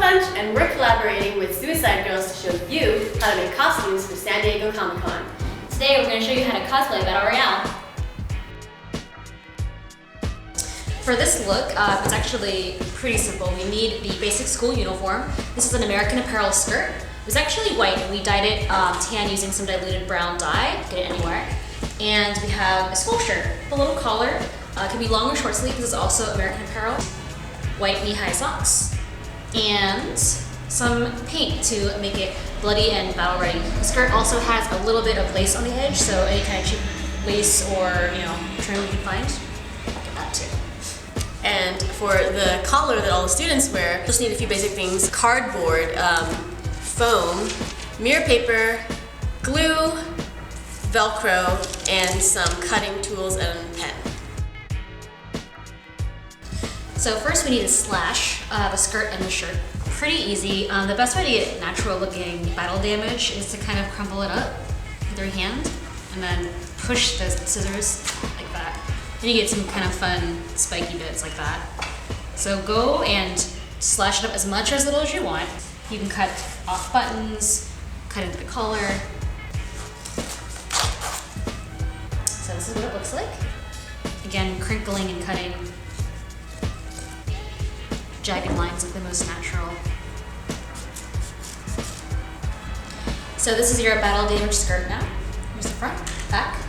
bunch, and we're collaborating with Suicide Girls to show you how to make costumes for San Diego Comic-Con. Today we're going to show you how to cosplay Battle Royale. For this look, it's actually pretty simple. We need the basic school uniform. This is an American Apparel skirt. It was actually white, and we dyed it tan using some diluted brown dye. Get it anywhere. And we have a school shirt with a little collar. It can be long or short sleeve. This is also American Apparel. White knee-high socks. And some paint to make it bloody and battle ready. The skirt also has a little bit of lace on the edge, so any kind of cheap lace or trim you can find, get that too. And for the collar that all the students wear, just need a few basic things: cardboard, foam, mirror paper, glue, Velcro, and some cutting tools and a pen. So first we need to slash the skirt and the shirt. Pretty easy. The best way to get natural looking battle damage is to kind of crumple it up with your hand and then push the scissors like that. Then you get some kind of fun spiky bits like that. So go and slash it up as much or as little as you want. You can cut off buttons, cut into the collar. So this is what it looks like. Again, crinkling and cutting. Jagged lines look the most natural. So this is your battle damage skirt now. Here's the front, back.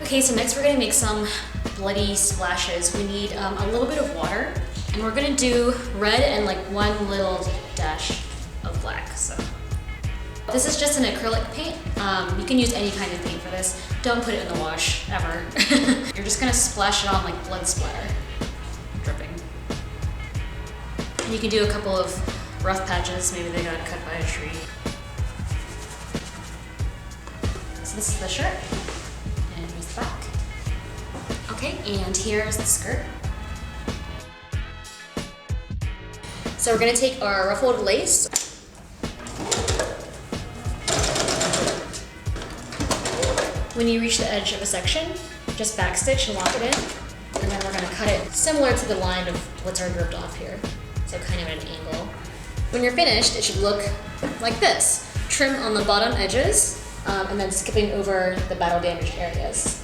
Okay, so next we're gonna make some bloody splashes. We need a little bit of water, and we're gonna do red and like one little dash of black. So this is just an acrylic paint. You can use any kind of paint for this. Don't put it in the wash, ever. You're just gonna splash it on like blood splatter, dripping. And you can do a couple of rough patches. Maybe they got cut by a tree. So this is the shirt, and here's the back. Okay, and here's the skirt. So we're gonna take our ruffled lace. When you reach the edge of a section, just backstitch and lock it in, and then we're going to cut it similar to the line of what's already ripped off here, so kind of at an angle. When you're finished, it should look like this. Trim on the bottom edges, and then skipping over the battle damaged areas.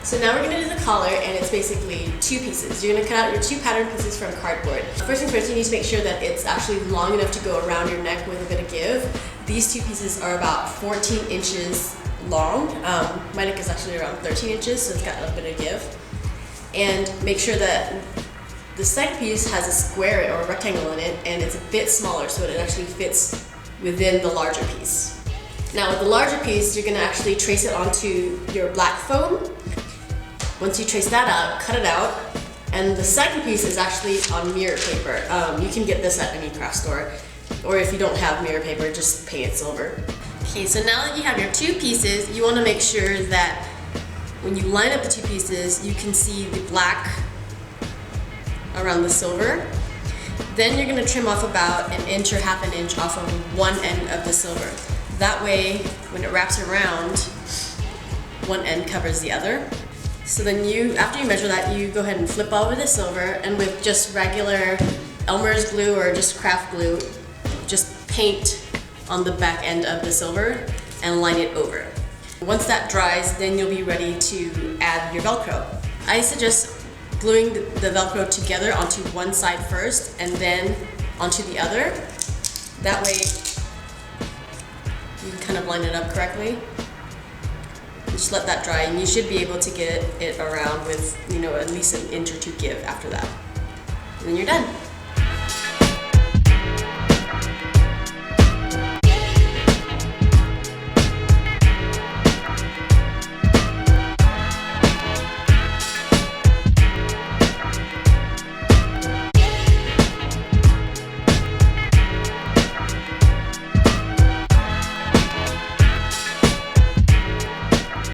So now we're going to do the collar, and it's basically two pieces. You're going to cut out your two pattern pieces from cardboard. First things first, you need to make sure that it's actually long enough to go around your neck with a bit of give. These two pieces are about 14 inches long. My neck is actually around 13 inches, so it's got a bit of give. And make sure that the second piece has a square or a rectangle in it, and it's a bit smaller, so it actually fits within the larger piece. Now with the larger piece, you're going to actually trace it onto your black foam. Once you trace that out, cut it out, and the second piece is actually on mirror paper. You can get this at any craft store, or if you don't have mirror paper, just paint it silver. Okay, so now that you have your two pieces, you want to make sure that when you line up the two pieces, you can see the black around the silver. Then you're going to trim off about an inch or half an inch off of one end of the silver. That way, when it wraps around, one end covers the other. So then after you measure that, you go ahead and flip over the silver, and with just regular Elmer's glue or just craft glue, just paint on the back end of the silver and line it over. Once that dries, then you'll be ready to add your Velcro. I suggest gluing the Velcro together onto one side first and then onto the other. That way you can kind of line it up correctly. Just let that dry, and you should be able to get it around with, at least an inch or two give after that. And then you're done.